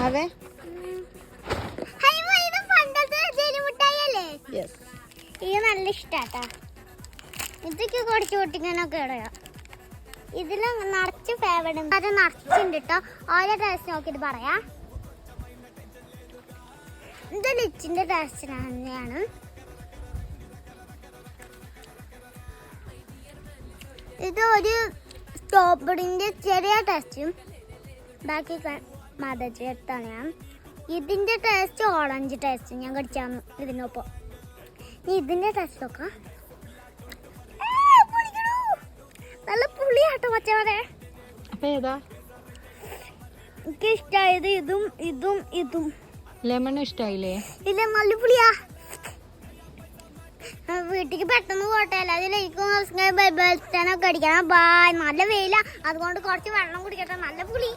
അതെ ഇത് നല്ല ഇഷ്ടാട്ടാ. ഇതൊക്കെ കുറച്ച് പൊട്ടിക്കാനൊക്കെ ഇടയാ. ഇതിൽ നിറച്ച് ഫേവറുണ്ട്, അത് നിറച്ചുണ്ട് കേട്ടോ. ഓരോ ടേസ്റ്റ് നോക്കിയിട്ട് പറയാ. ഇത് ലിച്ചിന്റെ ടേസ്റ്റ് തന്നെയാണ്. ഇത് ഒരു സ്ട്രോബെറിന്റെ ചെറിയ ടേസ്റ്റും ബാക്കി മധുരത്താണ് ഞാൻ. ഇതിന്റെ ടേസ്റ്റ് ഓറഞ്ച് ടേസ്റ്റ് ഞാൻ കടിച്ചാന്ന് ഇതിനൊപ്പം. ഇതിന്റെ ടേസ്റ്റ് നോക്കാം. നല്ല പുളിയാട്ടോ മച്ചവരെ. എനിക്ക് ഇഷ്ടായത് ഇതും ഇതും ഇതും. ലെമൺ ഇഷ്ടായില്ലേ? ഇല്ല, നല്ല പുളിയാ. വീട്ടിക്ക് പെട്ടെന്ന് പോട്ടെ, അല്ലാതെ ലൈക്കും ബെൽബൽറ്റാനൊക്കെ അടിക്കണം. ബായ്. നല്ല വെയില, അതുകൊണ്ട് കുറച്ച് വെള്ളം കുടിക്കട്ടെ. നല്ല പുളി.